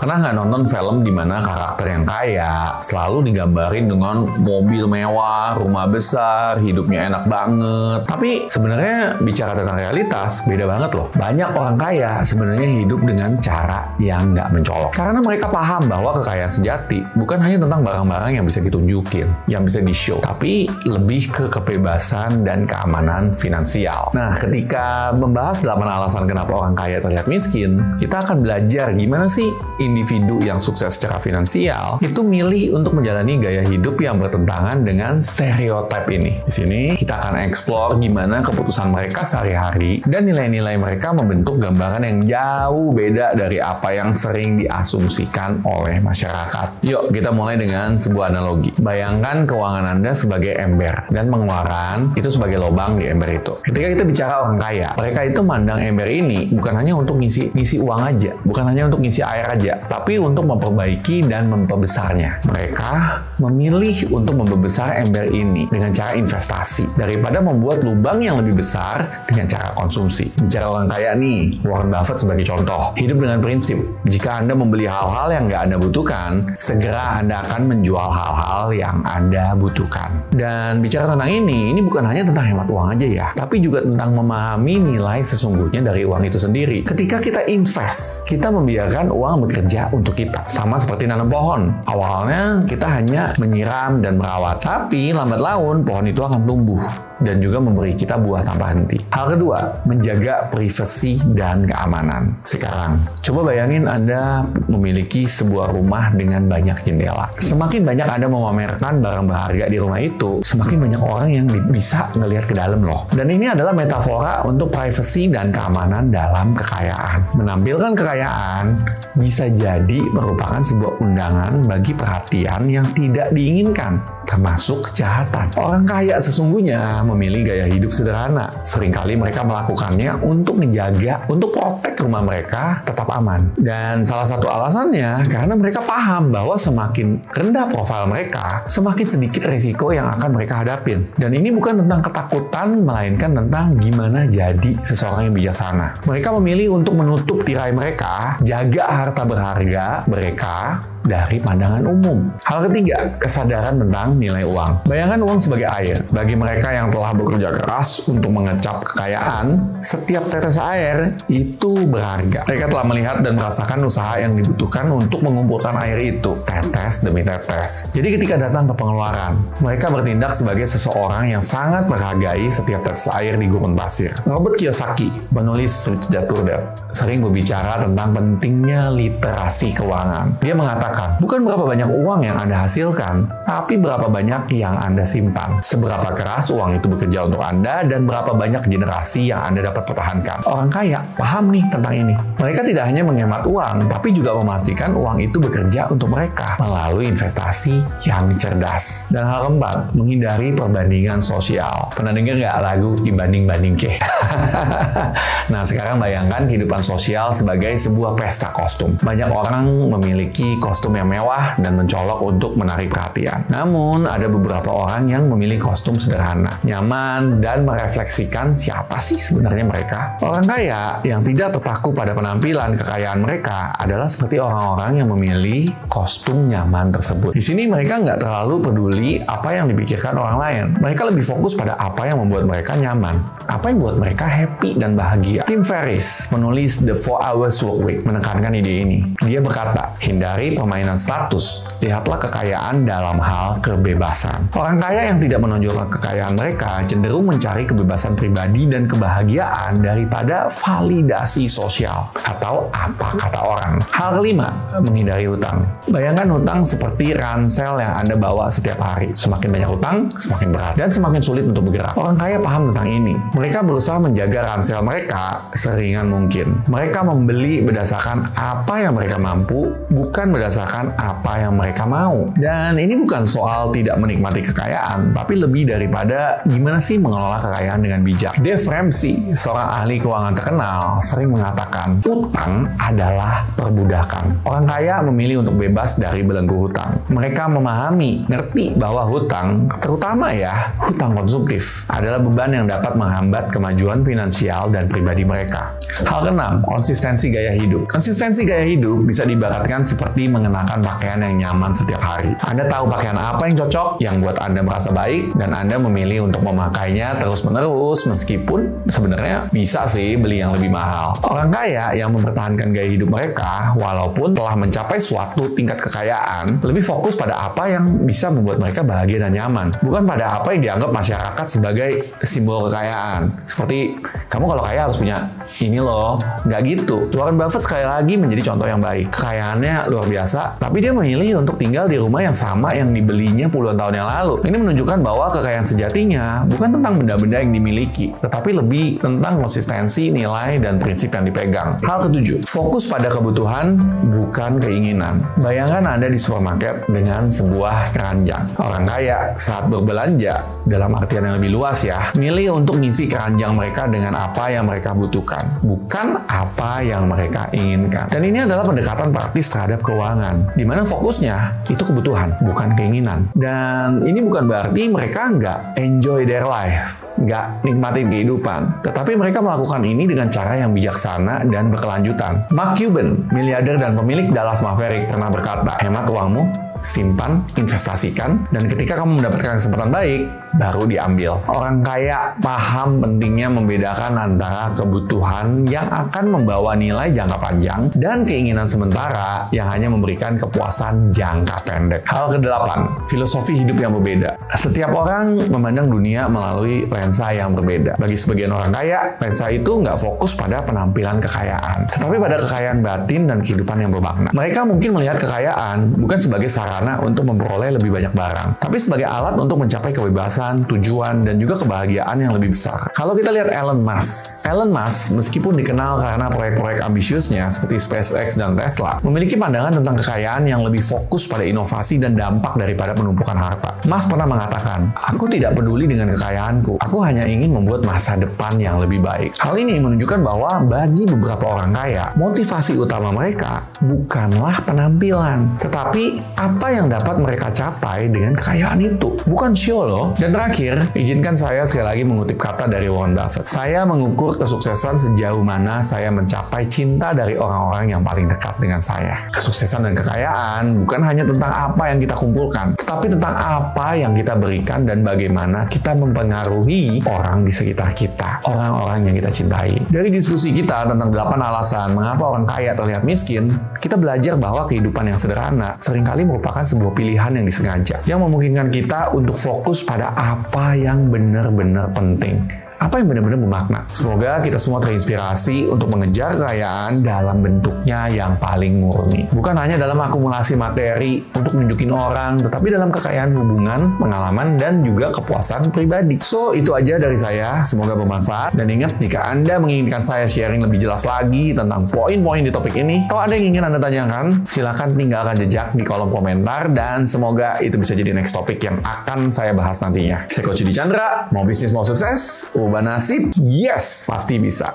Pernah nggak nonton film di mana karakter yang kaya selalu digambarin dengan mobil mewah, rumah besar, hidupnya enak banget. Tapi sebenarnya bicara tentang realitas, beda banget loh. Banyak orang kaya sebenarnya hidup dengan cara yang nggak mencolok. Karena mereka paham bahwa kekayaan sejati bukan hanya tentang barang-barang yang bisa ditunjukin, yang bisa di-show, tapi lebih ke kebebasan dan keamanan finansial. Nah, ketika membahas 8 alasan kenapa orang kaya terlihat miskin, kita akan belajar gimana sih individu yang sukses secara finansial itu milih untuk menjalani gaya hidup yang bertentangan dengan stereotip ini. Di sini kita akan eksplor gimana keputusan mereka sehari-hari dan nilai-nilai mereka membentuk gambaran yang jauh beda dari apa yang sering diasumsikan oleh masyarakat. Yuk, kita mulai dengan sebuah analogi. Bayangkan keuangan Anda sebagai ember dan pengeluaran itu sebagai lubang di ember itu. Ketika kita bicara orang kaya, mereka itu mandang ember ini bukan hanya untuk ngisi uang aja, bukan hanya untuk ngisi air aja, tapi untuk memperbaiki dan memperbesarnya. Mereka memilih untuk membesar ember ini dengan cara investasi daripada membuat lubang yang lebih besar dengan cara konsumsi. Bicara orang kaya nih, Warren Buffett sebagai contoh, hidup dengan prinsip, jika Anda membeli hal-hal yang nggak Anda butuhkan, segera Anda akan menjual hal-hal yang Anda butuhkan. Dan bicara tentang ini bukan hanya tentang hemat uang aja ya, tapi juga tentang memahami nilai sesungguhnya dari uang itu sendiri. Ketika kita invest, kita membiarkan uang bekerja untuk kita. Sama seperti nanam pohon. Awalnya kita hanya menyiram dan merawat, tapi lambat laun pohon itu akan tumbuh dan juga memberi kita buah tanpa henti. Hal kedua, menjaga privasi dan keamanan. Sekarang, coba bayangin Anda memiliki sebuah rumah dengan banyak jendela. Semakin banyak Anda memamerkan barang berharga di rumah itu, semakin banyak orang yang bisa ngelihat ke dalam loh. Dan ini adalah metafora untuk privasi dan keamanan dalam kekayaan. Menampilkan kekayaan bisa jadi merupakan sebuah undangan bagi perhatian yang tidak diinginkan, termasuk kejahatan. Orang kaya sesungguhnya memilih gaya hidup sederhana. Seringkali mereka melakukannya untuk menjaga, untuk protek rumah mereka tetap aman. Dan salah satu alasannya karena mereka paham bahwa semakin rendah profil mereka, semakin sedikit risiko yang akan mereka hadapin. Dan ini bukan tentang ketakutan, melainkan tentang gimana jadi seseorang yang bijaksana. Mereka memilih untuk menutup tirai mereka, jaga harta berharga mereka dari pandangan umum. Hal ketiga, kesadaran tentang nilai uang. Bayangkan uang sebagai air. Bagi mereka yang telah bekerja keras untuk mengecap kekayaan, setiap tetes air itu berharga. Mereka telah melihat dan merasakan usaha yang dibutuhkan untuk mengumpulkan air itu, tetes demi tetes. Jadi ketika datang ke pengeluaran, mereka bertindak sebagai seseorang yang sangat menghargai setiap tetes air di gurun pasir. Robert Kiyosaki, penulis Rich Dad Poor Dad, sering berbicara tentang pentingnya literasi keuangan. Dia mengatakan, bukan berapa banyak uang yang Anda hasilkan, tapi berapa banyak yang Anda simpan. Seberapa keras uang itu bekerja untuk Anda dan berapa banyak generasi yang Anda dapat pertahankan. Orang kaya paham nih tentang ini. Mereka tidak hanya menghemat uang, tapi juga memastikan uang itu bekerja untuk mereka melalui investasi yang cerdas. Dan hal keempat, menghindari perbandingan sosial. Pernah dengar nggak lagu Dibanding-banding ke? Nah, sekarang bayangkan kehidupan sosial sebagai sebuah pesta kostum. Banyak orang memiliki kostum yang mewah dan mencolok untuk menarik perhatian. Namun, ada beberapa orang yang memilih kostum sederhana, nyaman, dan merefleksikan siapa sih sebenarnya mereka. Orang kaya yang tidak terpaku pada penampilan kekayaan mereka adalah seperti orang-orang yang memilih kostum nyaman tersebut. Di sini mereka nggak terlalu peduli apa yang dipikirkan orang lain. Mereka lebih fokus pada apa yang membuat mereka nyaman, apa yang membuat mereka happy dan bahagia. Tim Ferriss, penulis The 4 Hours Workweek, menekankan ide ini. Dia berkata, hindari permainan status, lihatlah kekayaan dalam hal kebebasan. Orang kaya yang tidak menonjolkan kekayaan mereka cenderung mencari kebebasan pribadi dan kebahagiaan daripada validasi sosial atau apa kata orang. Hal kelima, menghindari hutang. Bayangkan hutang seperti ransel yang Anda bawa setiap hari. Semakin banyak hutang, semakin berat dan semakin sulit untuk bergerak. Orang kaya paham tentang ini. Mereka berusaha menjaga ransel mereka seringan mungkin. Mereka membeli berdasarkan apa yang mereka mampu, bukan berdasarkan apa yang mereka mau. Dan ini bukan soal tidak menikmati kekayaan, tapi lebih daripada gimana sih mengelola kekayaan dengan bijak. Dave Ramsey, seorang ahli keuangan terkenal, sering mengatakan, utang adalah perbudakan. Orang kaya memilih untuk bebas dari belenggu hutang. Mereka ngerti bahwa hutang, terutama ya, hutang konsumtif, adalah beban yang dapat menghambat kemajuan finansial dan pribadi mereka. Hal keenam, konsistensi gaya hidup. Konsistensi gaya hidup bisa diibaratkan seperti mengenakan pakaian yang nyaman setiap hari. Anda tahu pakaian apa yang cocok, yang buat Anda merasa baik, dan Anda memilih untuk memakainya terus-menerus, meskipun sebenarnya bisa sih beli yang lebih mahal. Orang kaya yang mempertahankan gaya hidup mereka, walaupun telah mencapai suatu tingkat kekayaan, lebih fokus pada apa yang bisa membuat mereka bahagia dan nyaman, bukan pada apa yang dianggap masyarakat sebagai simbol kekayaan. Seperti, kamu kalau kaya harus punya ini loh. Nggak gitu. Warren Buffett sekali lagi menjadi contoh yang baik. Kekayaannya luar biasa, tapi dia memilih untuk tinggal di rumah yang sama yang dibelinya puluhan tahun yang lalu. Ini menunjukkan bahwa kekayaan sejatinya bukan tentang benda-benda yang dimiliki, tetapi lebih tentang konsistensi, nilai, dan prinsip yang dipegang. Hal ketujuh, fokus pada kebutuhan, bukan keinginan. Bayangkan Anda di supermarket dengan sebuah keranjang. Orang kaya saat berbelanja, dalam artian yang lebih luas ya, milih untuk ngisi keranjang mereka dengan apa yang mereka butuhkan, bukan apa yang mereka inginkan. Dan ini adalah pendekatan praktis terhadap keuangan, di mana fokusnya itu kebutuhan, bukan keinginan. Dan ini bukan berarti mereka nggak enjoy their life, nggak nikmatin kehidupan, tetapi mereka melakukan ini dengan cara yang bijaksana dan berkelanjutan. Mark Cuban, miliarder dan pemilik Dallas Maverick, pernah berkata, hemat uangmu, simpan, investasikan, dan ketika kamu mendapatkan kesempatan baik, baru diambil. Orang kaya paham pentingnya membedakan antara kebutuhan yang akan membawa nilai jangka panjang dan keinginan sementara yang hanya memberikan kepuasan jangka pendek. Hal kedelapan, filosofi hidup yang berbeda. Setiap orang memandang dunia melalui lensa yang berbeda. Bagi sebagian orang kaya, lensa itu nggak fokus pada penampilan kekayaan, tetapi pada kekayaan batin dan kehidupan yang bermakna. Mereka mungkin melihat kekayaan bukan sebagai sarana untuk memperoleh lebih banyak barang, tapi sebagai alat untuk mencapai kebebasan, tujuan, dan juga kebahagiaan yang lebih besar. Kalau kita lihat Elon Musk meskipun dikenal karena proyek-proyek ambisiusnya seperti SpaceX dan Tesla, memiliki pandangan tentang kekayaan yang lebih fokus pada inovasi dan dampak daripada penumpukan harta. Musk pernah mengatakan, aku tidak peduli dengan kekayaanku, aku hanya ingin membuat masa depan yang lebih baik. Hal ini menunjukkan bahwa bagi beberapa orang kaya, motivasi utama mereka bukanlah penampilan, tetapi apa yang dapat mereka capai dengan kekayaan itu. Bukan show loh. Dan terakhir, izinkan saya sekali lagi mengutip kata dari Warren Buffett. Saya mengukur kesuksesan sejauh mana saya mencapai cinta dari orang-orang yang paling dekat dengan saya. Kesuksesan dan kekayaan bukan hanya tentang apa yang kita kumpulkan, tetapi tentang apa yang kita berikan dan bagaimana kita mempengaruhi orang di sekitar kita, orang-orang yang kita cintai. Dari diskusi kita tentang 8 alasan mengapa orang kaya terlihat miskin, kita belajar bahwa kehidupan yang sederhana seringkali merupakan sebuah pilihan yang disengaja, yang memungkinkan kita untuk fokus pada apa yang benar-benar penting, apa yang benar-benar bermakna. Semoga kita semua terinspirasi untuk mengejar kekayaan dalam bentuknya yang paling murni. Bukan hanya dalam akumulasi materi untuk nunjukin orang, tetapi dalam kekayaan hubungan, pengalaman, dan juga kepuasan pribadi. So, itu aja dari saya. Semoga bermanfaat. Dan ingat, jika Anda menginginkan saya sharing lebih jelas lagi tentang poin-poin di topik ini, atau ada yang ingin Anda tanyakan, silakan tinggalkan jejak di kolom komentar, dan semoga itu bisa jadi next topik yang akan saya bahas nantinya. Saya Coach Yudi Chandra, mau bisnis mau sukses, ubah nasib, yes, pasti bisa.